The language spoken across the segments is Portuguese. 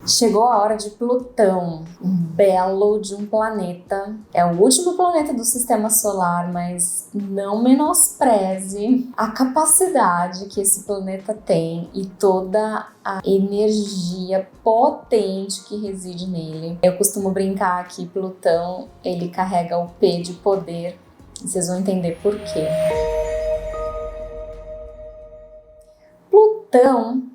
Chegou a hora de Plutão, um belo de um planeta. É o último planeta do sistema solar, mas não menospreze a capacidade que esse planeta tem e toda a energia potente que reside nele. Eu costumo brincar que Plutão, ele carrega o P de poder, e vocês vão entender por quê. Plutão,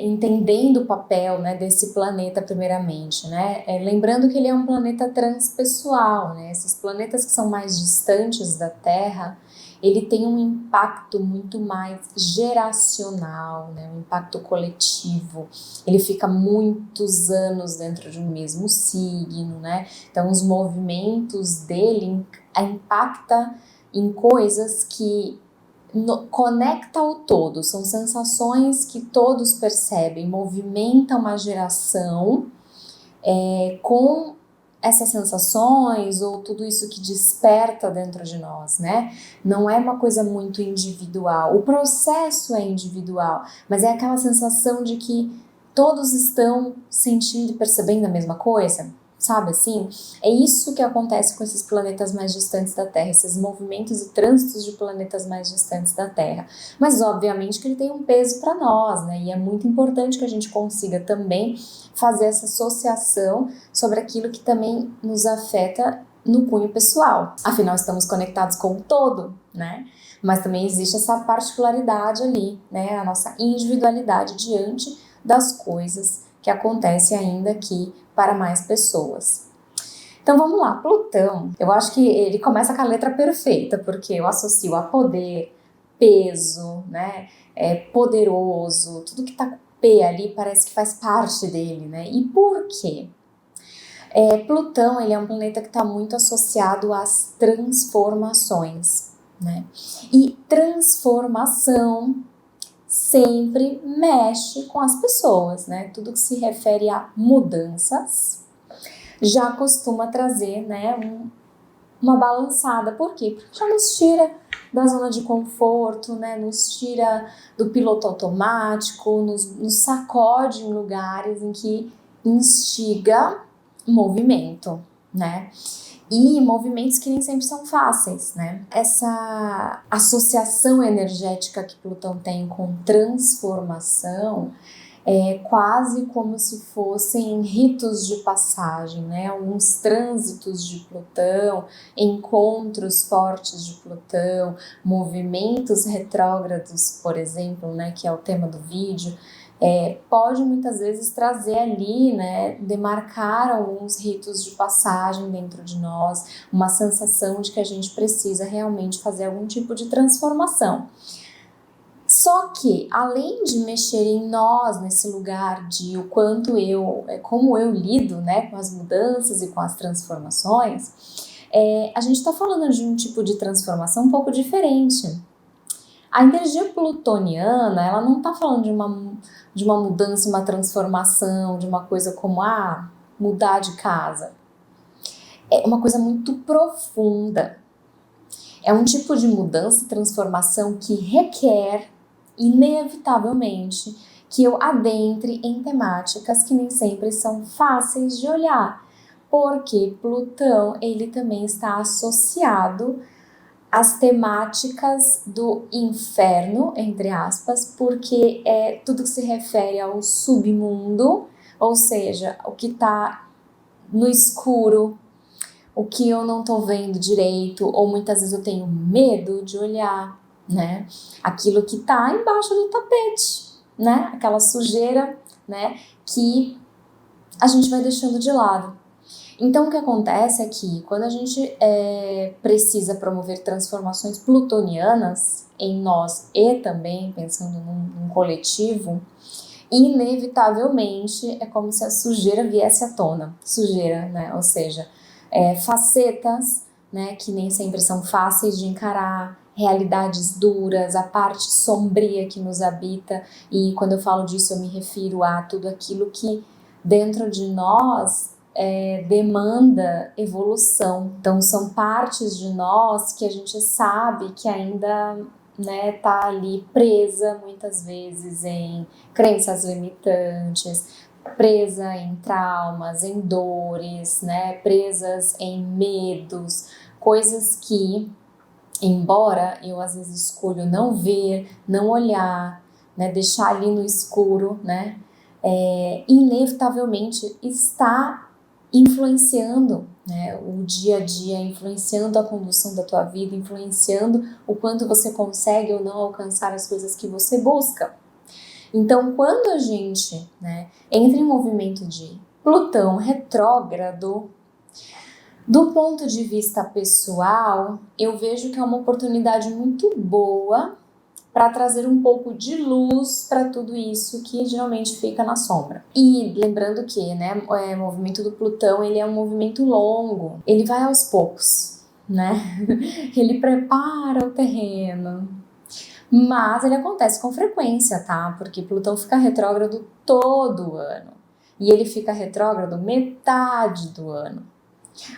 entendendo o papel, né, desse planeta primeiramente, né, lembrando que ele é um planeta transpessoal, né, esses planetas que são mais distantes da Terra, ele tem um impacto muito mais geracional, né, um impacto coletivo, ele fica muitos anos dentro de um mesmo signo, né, então os movimentos dele impactam em coisas que conecta o todo, são sensações que todos percebem, movimenta uma geração com essas sensações ou tudo isso que desperta dentro de nós, né? Não é uma coisa muito individual, o processo é individual, mas é aquela sensação de que todos estão sentindo e percebendo a mesma coisa. Sabe assim? É isso que acontece com esses planetas mais distantes da Terra, esses movimentos e trânsitos de planetas mais distantes da Terra. Mas, obviamente, que ele tem um peso para nós, né? E é muito importante que a gente consiga também fazer essa associação sobre aquilo que também nos afeta no cunho pessoal. Afinal, estamos conectados com o todo, né? Mas também existe essa particularidade ali, né? A nossa individualidade diante das coisas que acontecem ainda aqui para mais pessoas. Então vamos lá, Plutão, eu acho que ele começa com a letra perfeita, porque eu associo a poder, peso, né, poderoso, tudo que tá com P ali parece que faz parte dele, né? E por quê? Plutão, ele é um planeta que está muito associado às transformações, né? E transformação sempre mexe com as pessoas, né? Tudo que se refere a mudanças já costuma trazer, né, uma balançada. Por quê? Porque já nos tira da zona de conforto, né? Nos tira do piloto automático, nos sacode em lugares em que instiga movimento, né? E movimentos que nem sempre são fáceis, né? Essa associação energética que Plutão tem com transformação é quase como se fossem ritos de passagem, né? Alguns trânsitos de Plutão, encontros fortes de Plutão, movimentos retrógrados, por exemplo, né? Que é o tema do vídeo. Pode muitas vezes trazer ali, né, demarcar alguns ritos de passagem dentro de nós, uma sensação de que a gente precisa realmente fazer algum tipo de transformação. Só que, além de mexer em nós, nesse lugar de o quanto como eu lido, né, com as mudanças e com as transformações, a gente está falando de um tipo de transformação um pouco diferente. A energia plutoniana, ela não está falando de uma mudança, uma transformação, de uma coisa como, mudar de casa. É uma coisa muito profunda. É um tipo de mudança e transformação que requer, inevitavelmente, que eu adentre em temáticas que nem sempre são fáceis de olhar, porque Plutão, ele também está associado as temáticas do inferno, entre aspas, porque é tudo que se refere ao submundo, ou seja, o que está no escuro, o que eu não estou vendo direito, ou muitas vezes eu tenho medo de olhar, né? Aquilo que está embaixo do tapete, né? Aquela sujeira, né? Que a gente vai deixando de lado. Então, o que acontece é que quando a gente precisa promover transformações plutonianas em nós e também pensando num coletivo, inevitavelmente é como se a sujeira viesse à tona. Sujeira, né? Ou seja, facetas, né, que nem sempre são fáceis de encarar, realidades duras, a parte sombria que nos habita. E quando eu falo disso, eu me refiro a tudo aquilo que dentro de nós demanda evolução. Então são partes de nós que a gente sabe que ainda, né, tá ali presa muitas vezes em crenças limitantes, presa em traumas, em dores, né? Presas em medos, coisas que, embora eu às vezes escolho não ver, não olhar, né? Deixar ali no escuro, né? Inevitavelmente está influenciando, né, o dia a dia, influenciando a condução da tua vida, influenciando o quanto você consegue ou não alcançar as coisas que você busca. Então, quando a gente, né, entra em movimento de Plutão retrógrado, do ponto de vista pessoal, eu vejo que é uma oportunidade muito boa para trazer um pouco de luz para tudo isso que geralmente fica na sombra. E lembrando que, né, o movimento do Plutão, ele é um movimento longo, ele vai aos poucos, né? Ele prepara o terreno, mas ele acontece com frequência, tá? Porque Plutão fica retrógrado todo ano. E ele fica retrógrado metade do ano.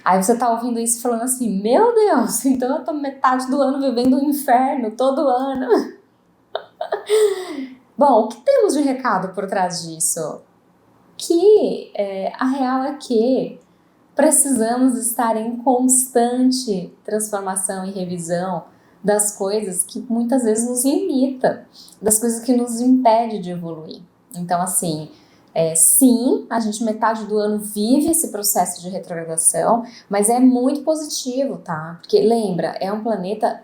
Aí você tá ouvindo isso falando assim, meu Deus, então eu tô metade do ano vivendo um inferno todo ano. Bom, o que temos de recado por trás disso? Que a real é que precisamos estar em constante transformação e revisão das coisas que muitas vezes nos limita, das coisas que nos impede de evoluir. Então, assim, sim, a gente metade do ano vive esse processo de retrogradação, mas é muito positivo, tá? Porque lembra, é um planeta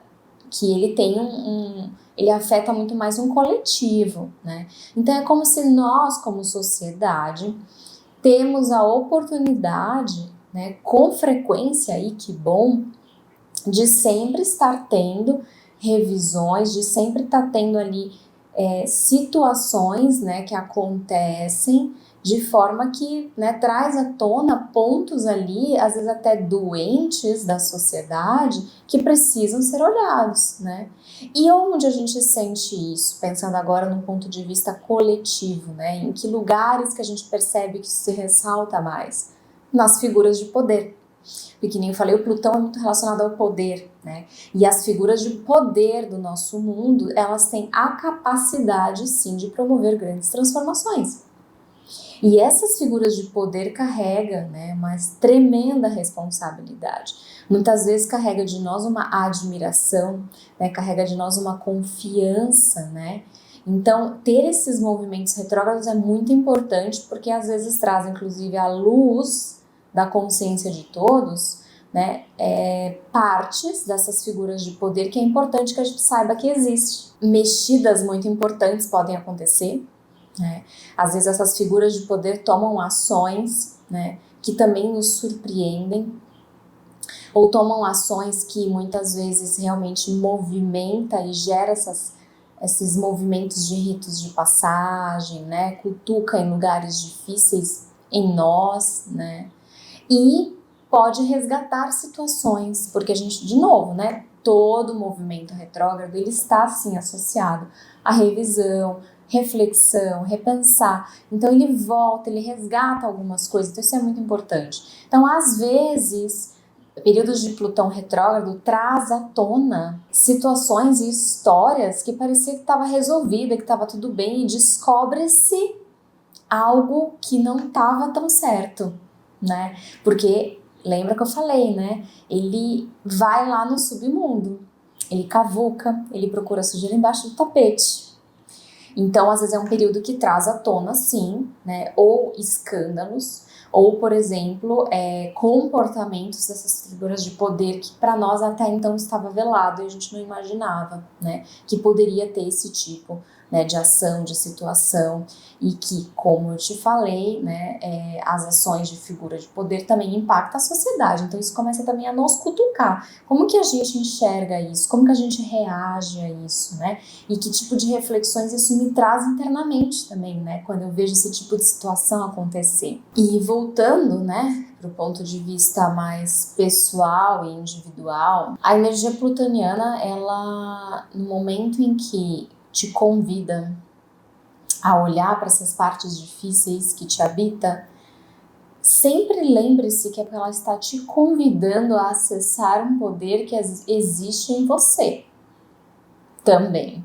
que ele tem ele afeta muito mais um coletivo, né? Então é como se nós, como sociedade, temos a oportunidade, né, com frequência, e que bom, de sempre estar tendo revisões, de sempre estar tendo ali situações, né, que acontecem de forma que, né, traz à tona pontos ali, às vezes até doentes da sociedade, que precisam ser olhados, né? E onde a gente sente isso? Pensando agora num ponto de vista coletivo, né? Em que lugares que a gente percebe que isso se ressalta mais? Nas figuras de poder. Porque nem eu falei, o Plutão é muito relacionado ao poder, né? E as figuras de poder do nosso mundo, elas têm a capacidade, sim, de promover grandes transformações. E essas figuras de poder carregam, né, uma tremenda responsabilidade. Muitas vezes carrega de nós uma admiração, né, carrega de nós uma confiança, né? Então, ter esses movimentos retrógrados é muito importante, porque às vezes traz, inclusive, a luz da consciência de todos, né, partes dessas figuras de poder que é importante que a gente saiba que existe. Mexidas muito importantes podem acontecer, né? Às vezes essas figuras de poder tomam ações, né, que também nos surpreendem, ou tomam ações que muitas vezes realmente movimenta e gera esses movimentos de ritos de passagem, né, cutuca em lugares difíceis em nós, né, e pode resgatar situações, porque a gente, de novo, né, todo movimento retrógrado, ele está sim associado à revisão, reflexão, repensar. Então ele volta, ele resgata algumas coisas, então isso é muito importante. Então, às vezes, períodos de Plutão retrógrado traz à tona situações e histórias que parecia que estava resolvida, que estava tudo bem, e descobre-se algo que não estava tão certo, né? Porque lembra que eu falei, né? Ele vai lá no submundo, ele cavuca, ele procura sujeira embaixo do tapete. Então, às vezes é um período que traz à tona, sim, né? Ou escândalos, ou, por exemplo, comportamentos dessas figuras de poder que para nós até então estava velado e a gente não imaginava, né? Que poderia ter esse tipo, né, de ação, de situação, e que, como eu te falei, né, as ações de figura de poder também impactam a sociedade. Então isso começa também a nos cutucar. Como que a gente enxerga isso? Como que a gente reage a isso, né? E que tipo de reflexões isso me traz internamente também, né? Quando eu vejo esse tipo de situação acontecer. E voltando, né, para o ponto de vista mais pessoal e individual, a energia plutoniana, ela, no momento em que te convida a olhar para essas partes difíceis que te habita, sempre lembre-se que ela está te convidando a acessar um poder que existe em você também.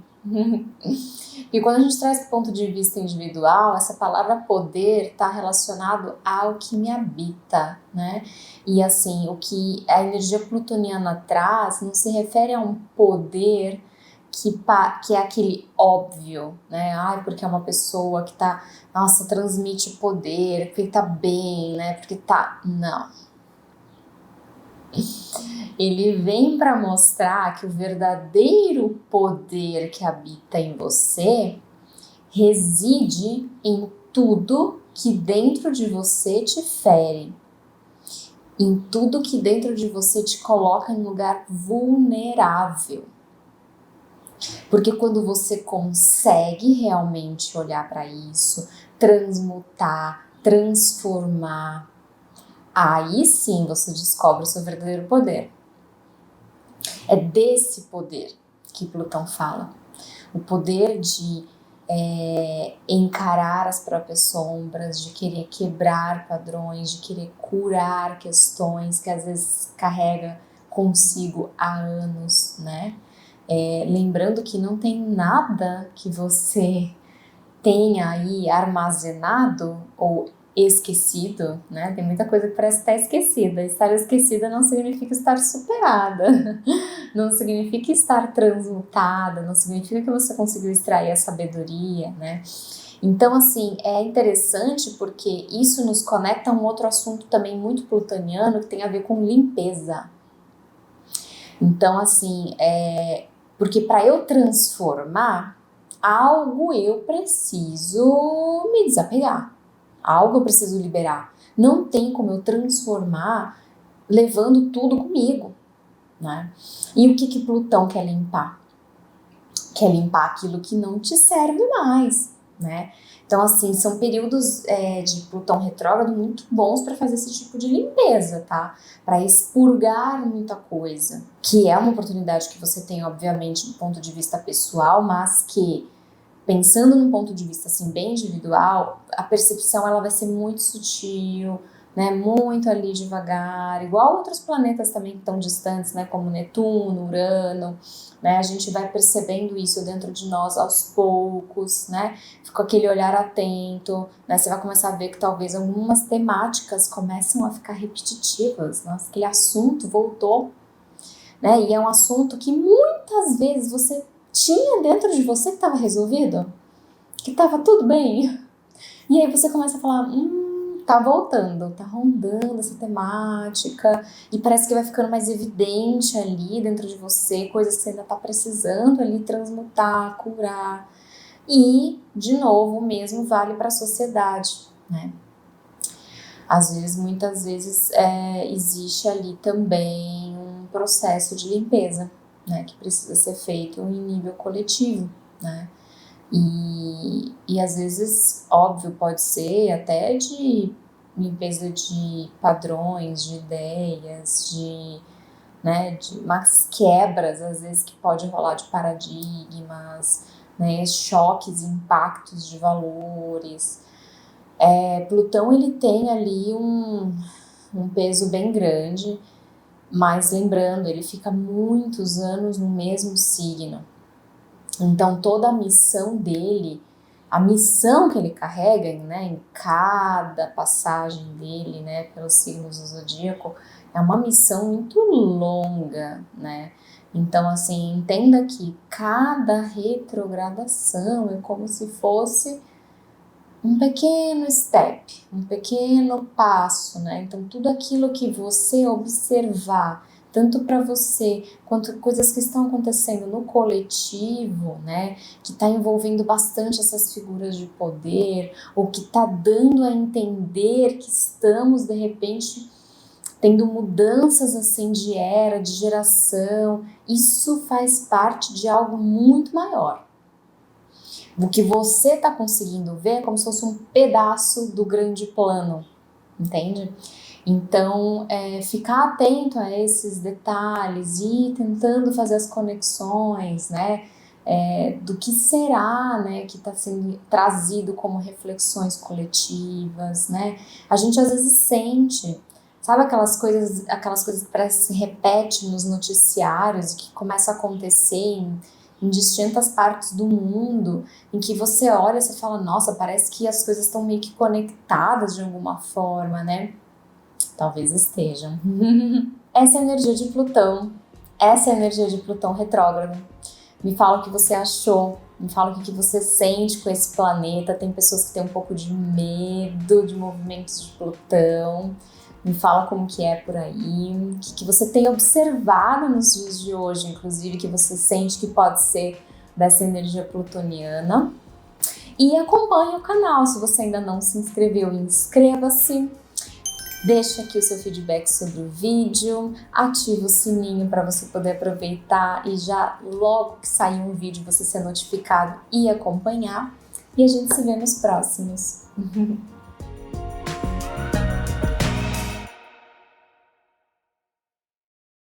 E quando a gente traz para o ponto de vista individual, essa palavra poder está relacionado ao que me habita, né? E assim, o que a energia plutoniana traz não se refere a um poder que é aquele óbvio, né? Ai, porque é uma pessoa que tá, nossa, transmite poder, porque tá bem, né? Porque tá. Não. Ele vem para mostrar que o verdadeiro poder que habita em você reside em tudo que dentro de você te fere, em tudo que dentro de você te coloca em lugar vulnerável. Porque quando você consegue realmente olhar para isso, transmutar, transformar, aí sim você descobre o seu verdadeiro poder. É desse poder que Plutão fala. O poder de encarar as próprias sombras, de querer quebrar padrões, de querer curar questões que às vezes carrega consigo há anos, né? Lembrando que não tem nada que você tenha aí armazenado ou esquecido, né? Tem muita coisa que parece estar esquecida. Estar esquecida não significa estar superada, não significa estar transmutada, não significa que você conseguiu extrair a sabedoria, né? Então, assim, é interessante porque isso nos conecta a um outro assunto também muito plutoniano que tem a ver com limpeza. Então, assim, porque para eu transformar algo, eu preciso me desapegar, algo eu preciso liberar. Não tem como eu transformar levando tudo comigo, né? E o que Plutão quer limpar? Quer limpar aquilo que não te serve mais, né? Então, assim, são períodos de Plutão retrógrado muito bons para fazer esse tipo de limpeza, tá? Para expurgar muita coisa, que é uma oportunidade que você tem, obviamente, do ponto de vista pessoal, mas que, pensando num ponto de vista, assim, bem individual, a percepção, ela vai ser muito sutil, né? Muito ali devagar, igual outros planetas também que estão distantes, né? Como Netuno, Urano, né? A gente vai percebendo isso dentro de nós aos poucos, né? Com aquele olhar atento, né? Você vai começar a ver que talvez algumas temáticas começam a ficar repetitivas. Nossa, aquele assunto voltou, né? E é um assunto que muitas vezes você tinha dentro de você que estava resolvido, que estava tudo bem. E aí você começa a falar, tá voltando, tá rondando essa temática, e parece que vai ficando mais evidente ali dentro de você, coisas que você ainda tá precisando ali transmutar, curar. E, de novo, o mesmo vale para a sociedade, né? Às vezes, muitas vezes, existe ali também um processo de limpeza, né? Que precisa ser feito em nível coletivo, né? E às vezes, óbvio, pode ser até de limpeza de padrões, de ideias, de umas quebras, às vezes, que pode rolar de paradigmas, né, choques, impactos de valores. Plutão, ele tem ali um peso bem grande, mas lembrando, ele fica muitos anos no mesmo signo. Então, toda a missão dele, a missão que ele carrega, né, em cada passagem dele, né, pelos signos do zodíaco, é uma missão muito longa, né? Então, assim, entenda que cada retrogradação é como se fosse um pequeno step, um pequeno passo, né? Então, tudo aquilo que você observar, tanto para você quanto coisas que estão acontecendo no coletivo, né, que está envolvendo bastante essas figuras de poder, ou que está dando a entender que estamos, de repente, tendo mudanças assim de era, de geração, isso faz parte de algo muito maior. O que você está conseguindo ver é como se fosse um pedaço do grande plano, entende? Então, ficar atento a esses detalhes e ir tentando fazer as conexões, né, do que será, né, que está sendo trazido como reflexões coletivas, né? A gente às vezes sente, sabe aquelas coisas que parece que se repete nos noticiários e que começa a acontecer em em distintas partes do mundo, em que você olha e você fala, nossa, parece que as coisas estão meio que conectadas de alguma forma, né? Talvez estejam. Essa é a energia de Plutão. Essa é a energia de Plutão retrógrado. Me fala o que você achou. Me fala o que você sente com esse planeta. Tem pessoas que têm um pouco de medo de movimentos de Plutão. Me fala como que é por aí. O que você tem observado nos dias de hoje, inclusive, que você sente que pode ser dessa energia plutoniana. E acompanhe o canal. Se você ainda não se inscreveu, inscreva-se. Deixa aqui o seu feedback sobre o vídeo, ativa o sininho para você poder aproveitar e já logo que sair um vídeo você ser notificado e acompanhar. E a gente se vê nos próximos.